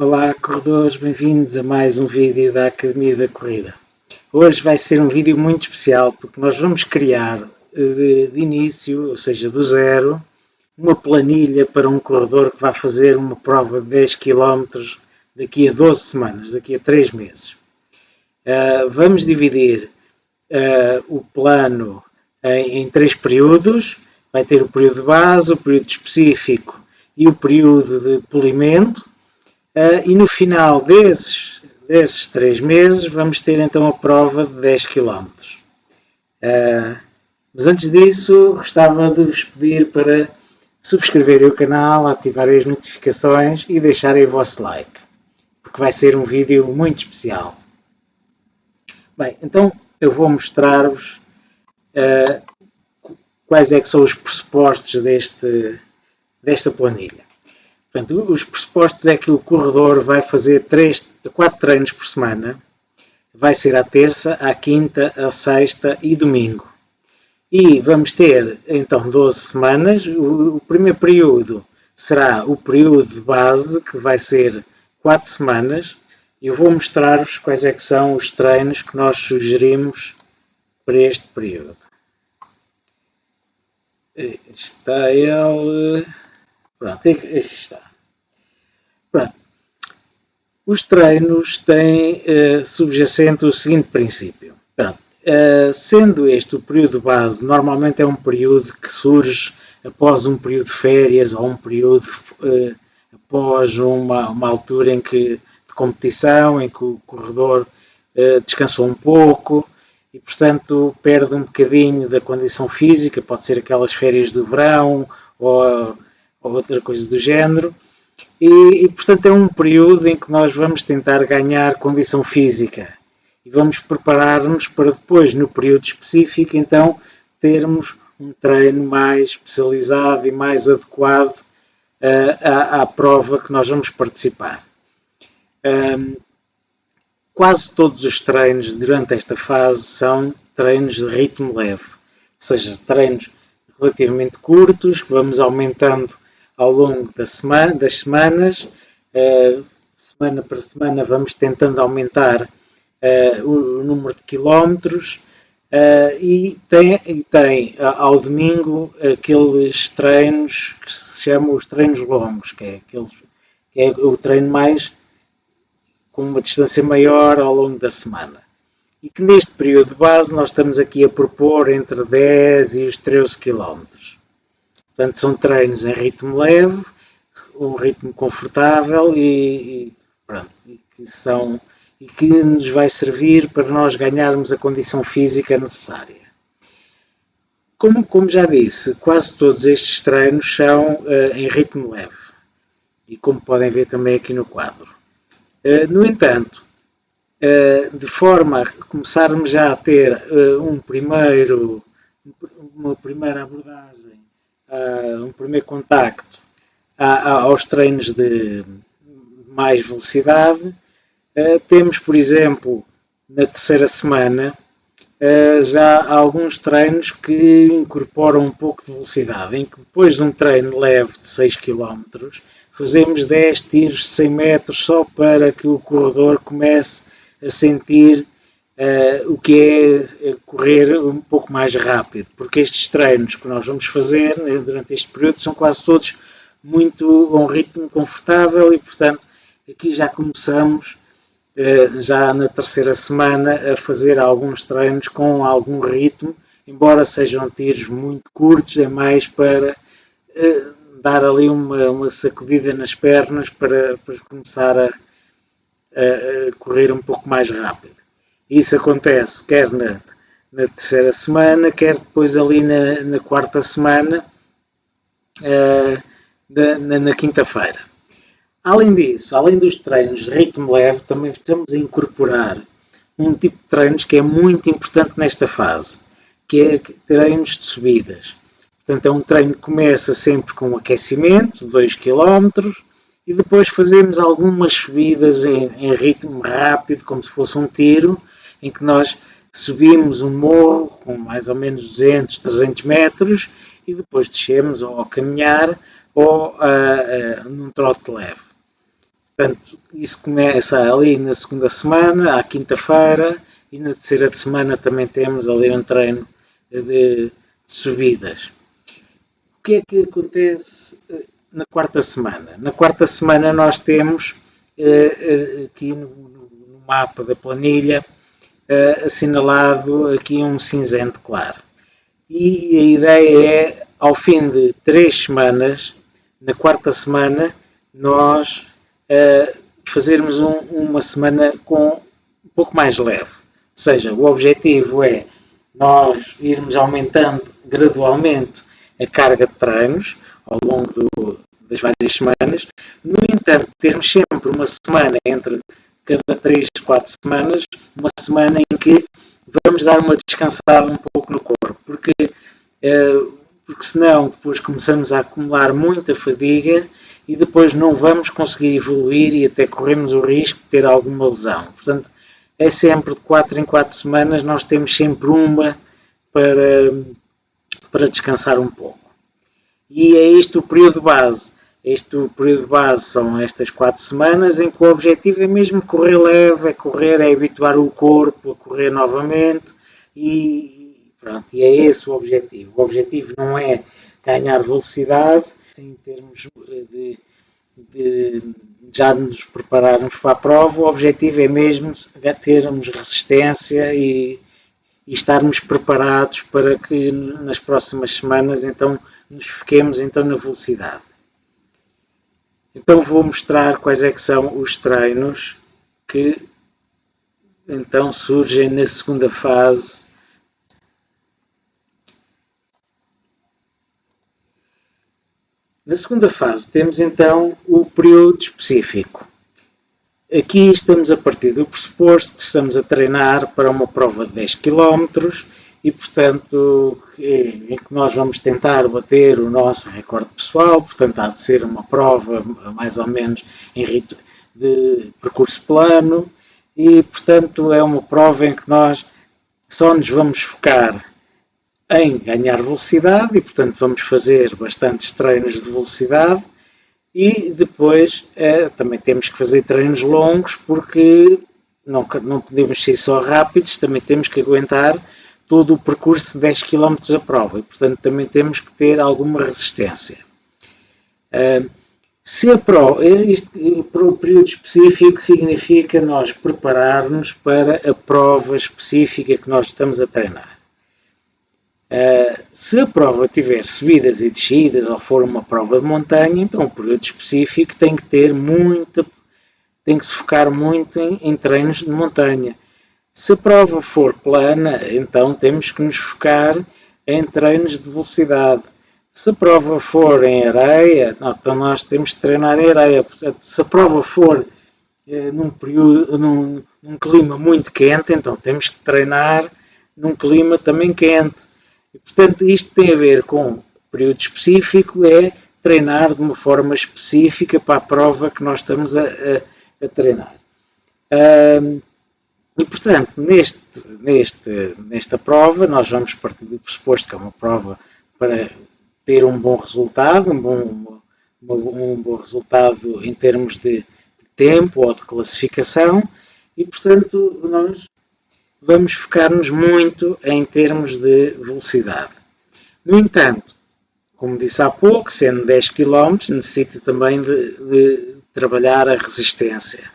Olá, corredores, bem-vindos a mais um vídeo da Academia da Corrida. Hoje vai ser um vídeo muito especial porque nós vamos criar de início, ou seja, do zero, uma planilha para um corredor que vai fazer uma prova de 10 km daqui a 12 semanas, daqui a 3 meses. Vamos dividir o plano em 3 períodos. Vai ter o período de base, o período específico e o período de polimento. E no final desses 3 meses vamos ter então a prova de 10 km. Mas antes disso gostava de vos pedir para subscreverem o canal, ativarem as notificações e deixarem o vosso like, porque vai ser um vídeo muito especial. Bem, então eu vou mostrar-vos quais é que são os pressupostos desta planilha. Portanto, os pressupostos é que o corredor vai fazer 4 treinos por semana. Vai ser à terça, à quinta, à sexta e domingo. E vamos ter então 12 semanas. O primeiro período será o período de base, que vai ser 4 semanas. E eu vou mostrar-vos quais é que são os treinos que nós sugerimos para este período. Está ele... Pronto, aqui está. Pronto. Os treinos têm subjacente o seguinte princípio. Pronto. Sendo este o período base, normalmente é um período que surge após um período de férias ou um período após uma altura de competição, em que o corredor descansou um pouco e, portanto, perde um bocadinho da condição física, pode ser aquelas férias do verão ou outra coisa do género. E, portanto, é um período em que nós vamos tentar ganhar condição física e vamos preparar-nos para depois, no período específico, então, termos um treino mais especializado e mais adequado à prova que nós vamos participar. Quase todos os treinos durante esta fase são treinos de ritmo leve, ou seja, treinos relativamente curtos, que vamos aumentando ao longo das semanas. Semana para semana vamos tentando aumentar o número de quilómetros e tem ao domingo aqueles treinos que se chamam os treinos longos, que é o treino mais com uma distância maior ao longo da semana. E que neste período de base nós estamos aqui a propor entre 10 e os 13 km. Portanto, são treinos em ritmo leve, um ritmo confortável e que nos vai servir para nós ganharmos a condição física necessária. Como já disse, quase todos estes treinos são em ritmo leve. E como podem ver também aqui no quadro. No entanto, de forma a começarmos já a ter uma primeira abordagem, um primeiro contacto aos treinos de mais velocidade, temos, por exemplo, na terceira semana, já alguns treinos que incorporam um pouco de velocidade, em que depois de um treino leve de 6 km, fazemos 10 tiros de 100 metros só para que o corredor comece a sentir o que é correr um pouco mais rápido, porque estes treinos que nós vamos fazer durante este período são quase todos a um ritmo confortável e, portanto, aqui já começamos já na terceira semana a fazer alguns treinos com algum ritmo, embora sejam tiros muito curtos, é mais para dar ali uma sacudida nas pernas para começar a correr um pouco mais rápido. Isso acontece quer na terceira semana, quer depois ali na quarta semana, na quinta-feira. Além disso, além dos treinos de ritmo leve, também estamos a incorporar um tipo de treinos que é muito importante nesta fase, que é treinos de subidas. Portanto, é um treino que começa sempre com um aquecimento de 2 km e depois fazemos algumas subidas em ritmo rápido, como se fosse um tiro, em que nós subimos um morro com mais ou menos 200, 300 metros e depois descemos ou a caminhar ou num trote leve. Portanto, isso começa ali na segunda semana, à quinta-feira, e na terceira semana também temos ali um treino de subidas. O que é que acontece na quarta semana? Na quarta semana nós temos aqui no mapa da planilha assinalado aqui um cinzento claro. E a ideia é, ao fim de 3 semanas, na quarta semana, nós fazermos uma semana com um pouco mais leve. Ou seja, o objetivo é nós irmos aumentando gradualmente a carga de treinos ao longo das várias semanas. No entanto, termos sempre uma semana entre cada 3, 4 semanas, uma semana em que vamos dar uma descansada um pouco no corpo, porque senão depois começamos a acumular muita fadiga e depois não vamos conseguir evoluir e até corremos o risco de ter alguma lesão. Portanto, é sempre de 4 em 4 semanas, nós temos sempre uma para descansar um pouco. E é isto o período base. O período base são estas 4 semanas em que o objetivo é mesmo correr leve, é habituar o corpo a correr novamente e pronto, e é esse o objetivo. O objetivo não é ganhar velocidade, em termos de já nos prepararmos para a prova, o objetivo é mesmo termos resistência e estarmos preparados para que nas próximas semanas então nos foquemos então na velocidade. Então vou mostrar quais é que são os treinos que então surgem na segunda fase. Na segunda fase temos então o período específico. Aqui estamos a partir do pressuposto que estamos a treinar para uma prova de 10 km e, portanto, em que nós vamos tentar bater o nosso recorde pessoal, portanto, há de ser uma prova mais ou menos em ritmo de percurso plano e, portanto, é uma prova em que nós só nos vamos focar em ganhar velocidade e, portanto, vamos fazer bastantes treinos de velocidade e depois também temos que fazer treinos longos porque não podemos ser só rápidos, também temos que aguentar todo o percurso de 10 km a prova e, portanto, também temos que ter alguma resistência. Se a prova, isto para o período específico significa nós preparar-nos para a prova específica que nós estamos a treinar. Se a prova tiver subidas e descidas ou for uma prova de montanha, então o período específico tem que se focar muito em treinos de montanha. Se a prova for plana, então temos que nos focar em treinos de velocidade. Se a prova for em areia, então nós temos que treinar em areia. Portanto, se a prova for num clima muito quente, então temos que treinar num clima também quente. E, portanto, isto tem a ver com período específico, é treinar de uma forma específica para a prova que nós estamos a treinar. E, portanto, nesta prova, nós vamos partir do pressuposto que é uma prova para ter um bom resultado, um bom resultado em termos de tempo ou de classificação, e, portanto, nós vamos focar-nos muito em termos de velocidade. No entanto, como disse há pouco, sendo 10 km, necessita também de trabalhar a resistência.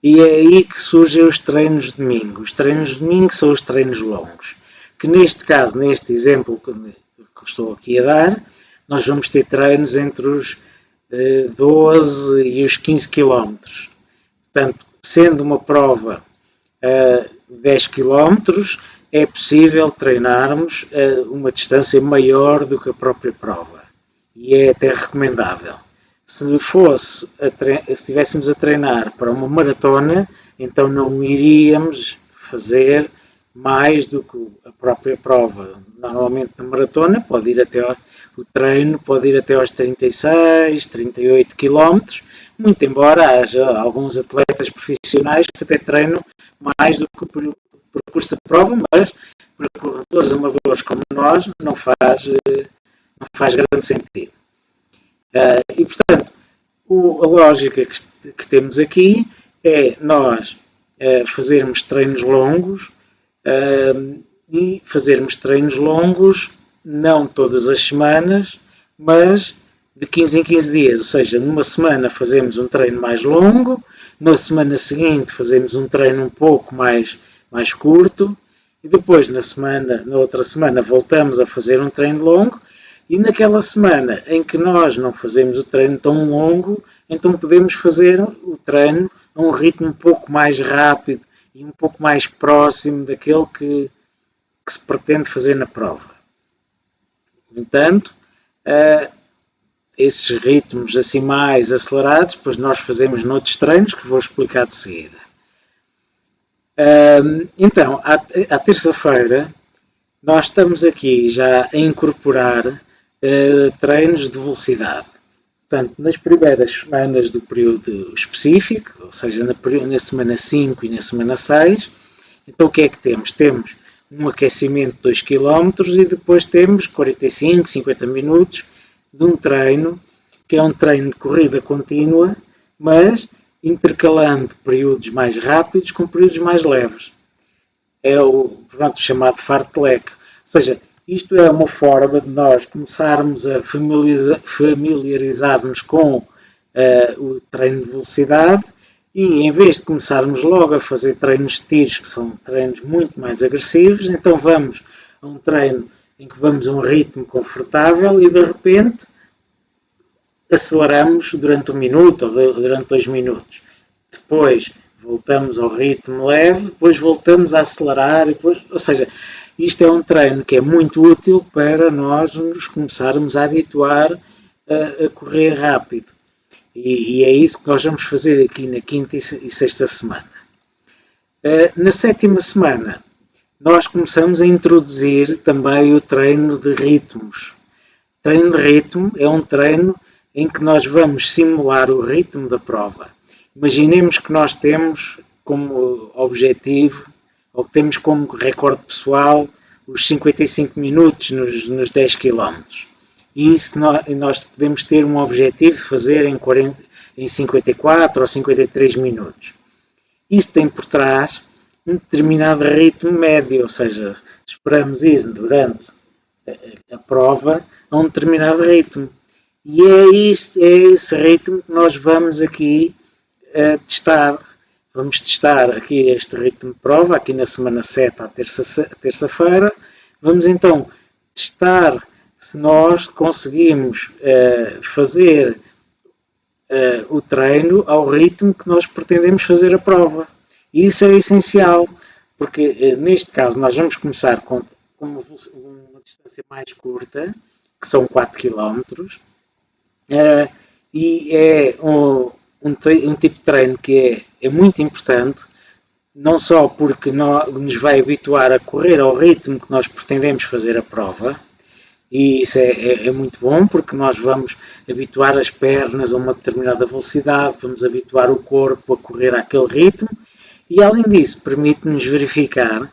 E é aí que surgem os treinos de domingo. Os treinos de domingo são os treinos longos, que neste caso, neste exemplo que estou aqui a dar, nós vamos ter treinos entre os 12 e os 15 km. Portanto, sendo uma prova 10 km, é possível treinarmos uma distância maior do que a própria prova. E é até recomendável. Se estivéssemos a treinar para uma maratona, então não iríamos fazer mais do que a própria prova. Normalmente na maratona o treino pode ir até aos 36, 38 km, muito embora haja alguns atletas profissionais que até treinam mais do que o percurso da prova, mas para corredores amadores como nós não faz grande sentido. E, portanto, a lógica que temos aqui é nós fazermos treinos longos e fazermos treinos longos não todas as semanas, mas de 15 em 15 dias, ou seja, numa semana fazemos um treino mais longo, na semana seguinte fazemos um treino um pouco mais curto, e depois na outra semana voltamos a fazer um treino longo, e naquela semana em que nós não fazemos o treino tão longo, então podemos fazer o treino a um ritmo um pouco mais rápido e um pouco mais próximo daquele que se pretende fazer na prova. No entanto, esses ritmos assim mais acelerados, depois nós fazemos noutros treinos que vou explicar de seguida. Então, à terça-feira, nós estamos aqui já a incorporar treinos de velocidade. Portanto, nas primeiras semanas do período específico, ou seja, na semana 5 e na semana 6, então o que é que temos? Temos um aquecimento de 2 km e depois temos 45, 50 minutos de um treino, que é um treino de corrida contínua, mas intercalando períodos mais rápidos com períodos mais leves. É o chamado fartlek. Ou seja, isto é uma forma de nós começarmos a familiarizar-nos com o treino de velocidade e em vez de começarmos logo a fazer treinos de tiros, que são treinos muito mais agressivos, então vamos a um treino em que vamos a um ritmo confortável e de repente aceleramos durante 1 minuto ou durante 2 minutos. Depois voltamos ao ritmo leve, depois voltamos a acelerar, ou seja, isto é um treino que é muito útil para nós nos começarmos a habituar a correr rápido. E é isso que nós vamos fazer aqui na quinta e sexta semana. Na sétima semana, nós começamos a introduzir também o treino de ritmos. O treino de ritmo é um treino em que nós vamos simular o ritmo da prova. Imaginemos que nós temos como objetivo, ou que temos como recorde pessoal, os 55 minutos nos 10 km. E isso nós podemos ter um objetivo de fazer em 54 ou 53 minutos. Isso tem por trás um determinado ritmo médio, ou seja, esperamos ir durante a prova a um determinado ritmo. E é esse ritmo que nós vamos aqui testar. Vamos testar aqui este ritmo de prova, aqui na semana 7 à terça-feira. Vamos então testar se nós conseguimos fazer o treino ao ritmo que nós pretendemos fazer a prova. E isso é essencial, porque neste caso nós vamos começar com uma distância mais curta, que são 4 km, e é um tipo de treino que é muito importante, não só porque nos vai habituar a correr ao ritmo que nós pretendemos fazer a prova, e isso é muito bom porque nós vamos habituar as pernas a uma determinada velocidade, vamos habituar o corpo a correr àquele ritmo, e além disso permite-nos verificar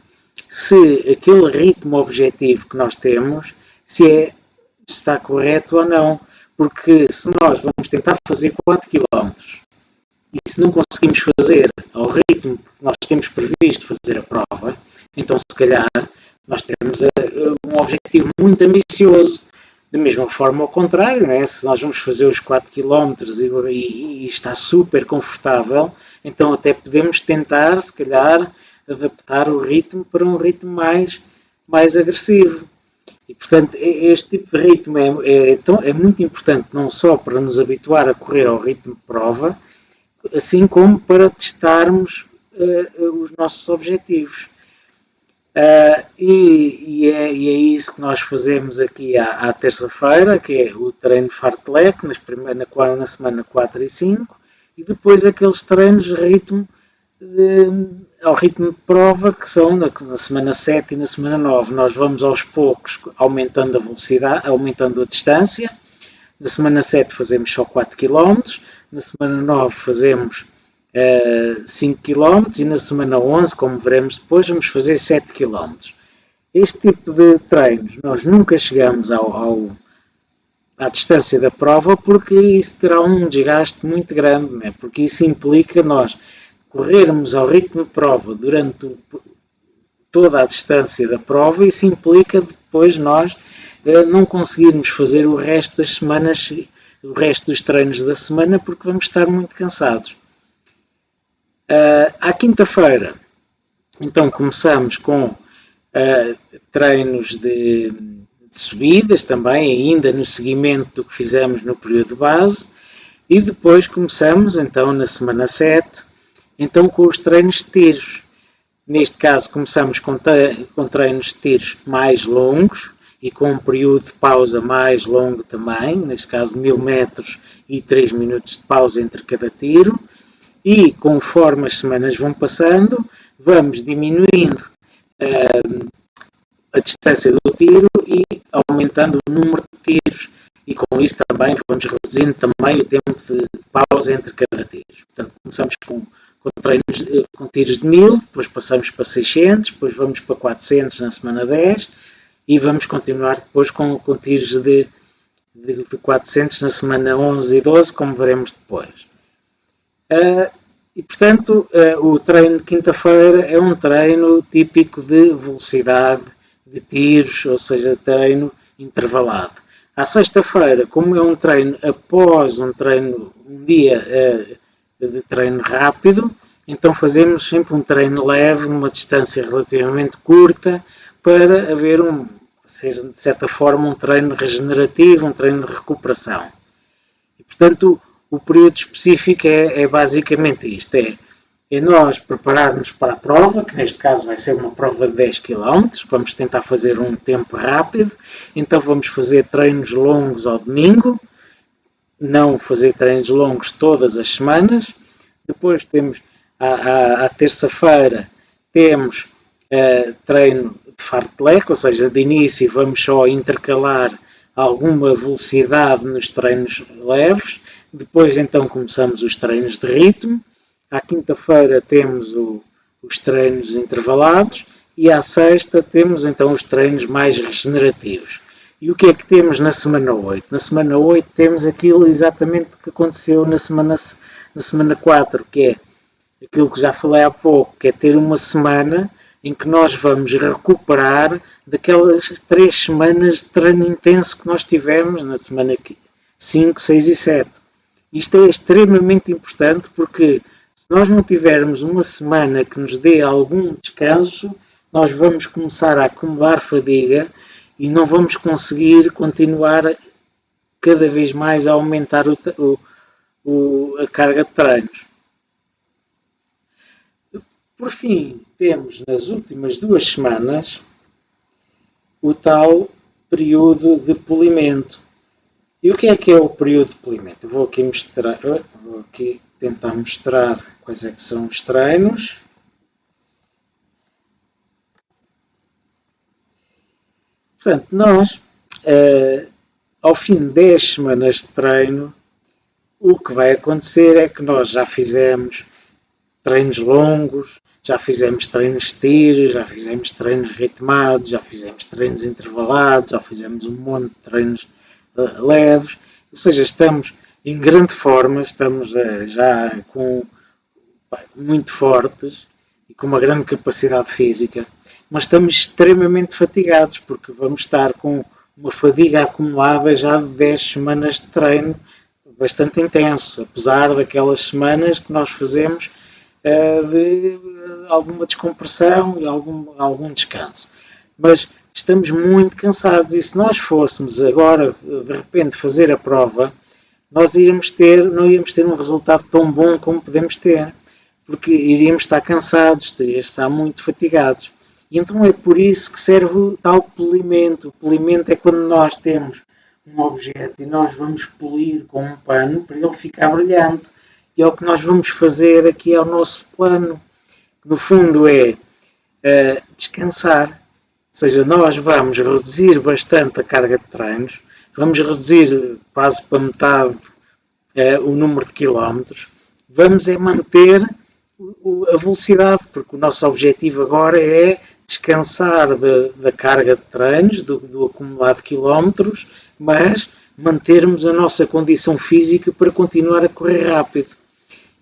se aquele ritmo objetivo que nós temos se está correto ou não. Porque se nós vamos tentar fazer 4 km e se não conseguimos fazer ao ritmo que nós temos previsto fazer a prova, então se calhar nós temos um objetivo muito ambicioso. Da mesma forma ao contrário, né? Se nós vamos fazer os 4 km e está super confortável, então até podemos tentar, se calhar, adaptar o ritmo para um ritmo mais agressivo. E, portanto, este tipo de ritmo é muito importante não só para nos habituar a correr ao ritmo de prova, assim como para testarmos os nossos objetivos. E é isso que nós fazemos aqui à terça-feira, que é o treino fartlek, na semana 4 e 5, e depois aqueles treinos ao ritmo de prova, que são na semana 7 e na semana 9. Nós vamos aos poucos aumentando a velocidade, aumentando a distância. Na semana 7 fazemos só 4 km, na semana 9 fazemos 5 km e na semana 11, como veremos depois, vamos fazer 7 km. Este tipo de treinos, nós nunca chegamos à distância da prova, porque isso terá um desgaste muito grande, né? Porque isso implica nós corrermos ao ritmo de prova durante toda a distância da prova, isso implica depois nós não conseguirmos fazer o resto das semanas, o resto dos treinos da semana, porque vamos estar muito cansados. À quinta-feira, então começamos com treinos de subidas também, ainda no seguimento do que fizemos no período base, e depois começamos então na semana 7, então com os treinos de tiros. Neste caso começamos com treinos de tiros mais longos e com um período de pausa mais longo também, neste caso 1000 metros e 3 minutos de pausa entre cada tiro, e conforme as semanas vão passando, vamos diminuindo a distância do tiro e aumentando o número de tiros, e com isso também vamos reduzindo também o tempo de pausa entre cada tiro. Portanto, começamos com treinos com tiros de 1000, depois passamos para 600, depois vamos para 400 na semana 10 e vamos continuar depois com tiros de 400 na semana 11 e 12, como veremos depois. E portanto, o treino de quinta-feira é um treino típico de velocidade de tiros, ou seja, treino intervalado. À sexta-feira, como é um treino após um dia de treino rápido, então fazemos sempre um treino leve, numa distância relativamente curta, para haver ser de certa forma um treino regenerativo, um treino de recuperação. E portanto, o período específico é basicamente isto, é nós prepararmos para a prova, que neste caso vai ser uma prova de 10 km, vamos tentar fazer um tempo rápido, então vamos fazer treinos longos ao domingo, não fazer treinos longos todas as semanas. Depois temos, à terça-feira, temos treino de fartlek, ou seja, de início vamos só intercalar alguma velocidade nos treinos leves, depois então começamos os treinos de ritmo. À quinta-feira temos os treinos intervalados e à sexta temos então os treinos mais regenerativos. E o que é que temos na semana 8? Na semana 8 temos aquilo exatamente que aconteceu na semana 4, que é aquilo que já falei há pouco, que é ter uma semana em que nós vamos recuperar daquelas 3 semanas de treino intenso que nós tivemos na semana 5, 6 e 7. Isto é extremamente importante porque se nós não tivermos uma semana que nos dê algum descanso, nós vamos começar a acumular fadiga e não vamos conseguir continuar cada vez mais a aumentar a carga de treinos. Por fim, temos nas últimas 2 semanas o tal período de polimento. E o que é o período de polimento? Vou aqui tentar mostrar quais é que são os treinos. Portanto, nós, ao fim de 10 semanas de treino, o que vai acontecer é que nós já fizemos treinos longos, já fizemos treinos de tiro, já fizemos treinos ritmados, já fizemos treinos intervalados, já fizemos um monte de treinos leves, ou seja, estamos em grande forma, estamos já muito fortes e com uma grande capacidade física, mas estamos extremamente fatigados porque vamos estar com uma fadiga acumulada já de 10 semanas de treino bastante intenso, apesar daquelas semanas que nós fazemos de alguma descompressão e algum descanso. Mas estamos muito cansados e se nós fôssemos agora, de repente, fazer a prova, nós não íamos ter um resultado tão bom como podemos ter, porque iríamos estar cansados, iríamos estar muito fatigados. E então é por isso que serve o tal polimento. O polimento é quando nós temos um objeto e nós vamos polir com um pano para ele ficar brilhante. E é o que nós vamos fazer aqui ao nosso plano. No fundo é descansar. Ou seja, nós vamos reduzir bastante a carga de treinos, vamos reduzir quase para metade o número de quilómetros, vamos manter a velocidade, porque o nosso objetivo agora é descansar da carga de treinos, do acumulado de quilómetros, mas mantermos a nossa condição física para continuar a correr rápido.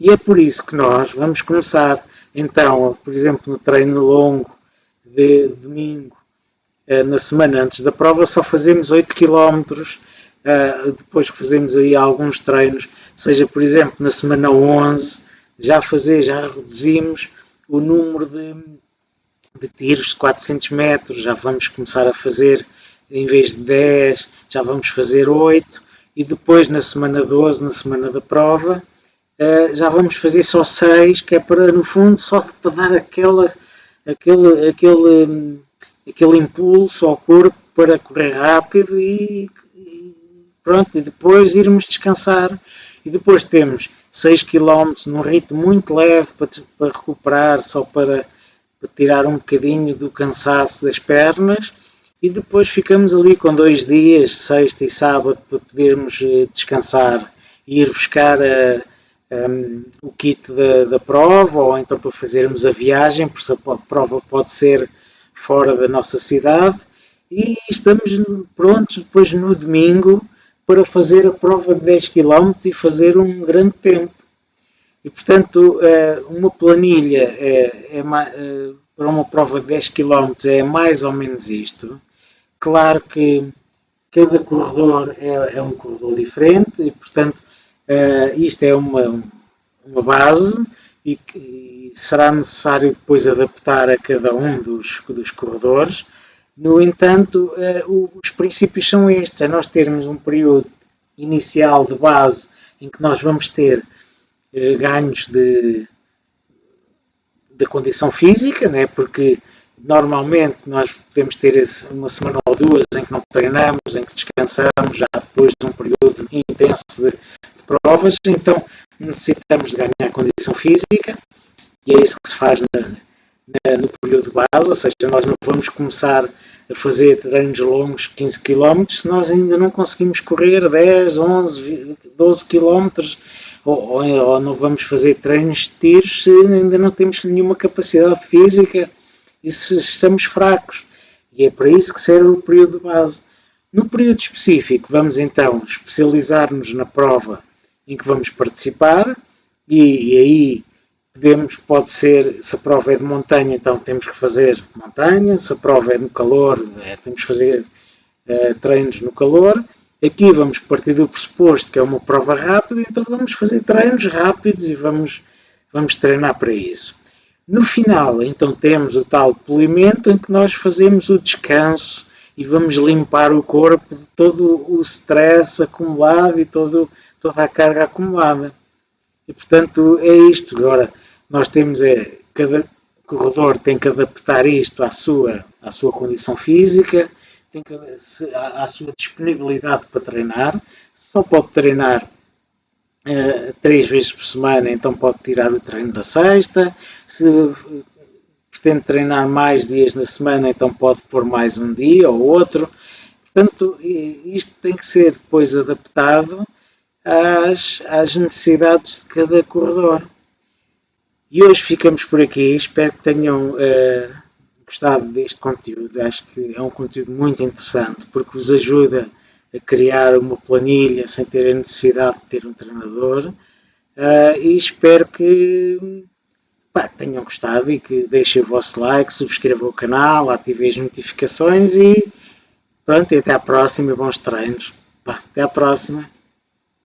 E é por isso que nós vamos começar, então, por exemplo, no treino longo de domingo, na semana antes da prova, só fazemos 8 km, depois que fazemos aí alguns treinos, seja, por exemplo, na semana 11, já reduzimos o número de tiros de 400 metros, já vamos começar a fazer, em vez de 10, já vamos fazer 8, e depois na semana 12, na semana da prova, já vamos fazer só 6, que é para, no fundo, só para dar aquele impulso ao corpo para correr rápido e pronto, e depois irmos descansar. E depois temos 6 km num ritmo muito leve para recuperar, só para tirar um bocadinho do cansaço das pernas, e depois ficamos ali com 2 dias, sexta e sábado, para podermos descansar e ir buscar o kit da prova, ou então para fazermos a viagem, porque a prova pode ser fora da nossa cidade, e estamos prontos depois no domingo para fazer a prova de 10 km e fazer um grande tempo. E portanto, uma planilha para uma prova de 10 km é mais ou menos isto. Claro que cada corredor é um corredor diferente e portanto isto é uma base e será necessário depois adaptar a cada um dos corredores. No entanto, os princípios são estes, é nós termos um período inicial de base em que nós vamos ter ganhos de condição física, né? Porque normalmente nós podemos ter uma semana ou duas em que não treinamos, em que descansamos, já depois de um período intenso de provas, então necessitamos de ganhar condição física e é isso que se faz no período base, ou seja, nós não vamos começar a fazer treinos longos, 15 km, se nós ainda não conseguimos correr 10, 11, 12 km, ou não vamos fazer treinos de tiros se ainda não temos nenhuma capacidade física e se estamos fracos. E é para isso que serve o período base. No período específico, vamos então especializar-nos na prova em que vamos participar e aí pode ser, se a prova é de montanha, então temos que fazer montanha, se a prova é no calor, temos que fazer treinos no calor. Aqui vamos partir do pressuposto que é uma prova rápida, então vamos fazer treinos rápidos e vamos treinar para isso. No final, então, temos o tal polimento em que nós fazemos o descanso e vamos limpar o corpo de todo o stress acumulado e toda a carga acumulada. E, portanto, é isto. Agora, nós temos, cada corredor tem que adaptar isto à sua condição física, à sua disponibilidade para treinar. Só pode treinar 3 vezes por semana, então pode tirar o treino da sexta. Se pretende treinar mais dias na semana, então pode pôr mais um dia ou outro. Portanto, isto tem que ser depois adaptado às necessidades de cada corredor. E hoje ficamos por aqui. Espero que tenham gostado deste conteúdo. Acho que é um conteúdo muito interessante porque vos ajuda a criar uma planilha sem ter a necessidade de ter um treinador. E espero que tenham gostado e que deixem o vosso like, subscrevam o canal, ativem as notificações e pronto, e até à próxima e bons treinos. Até à próxima.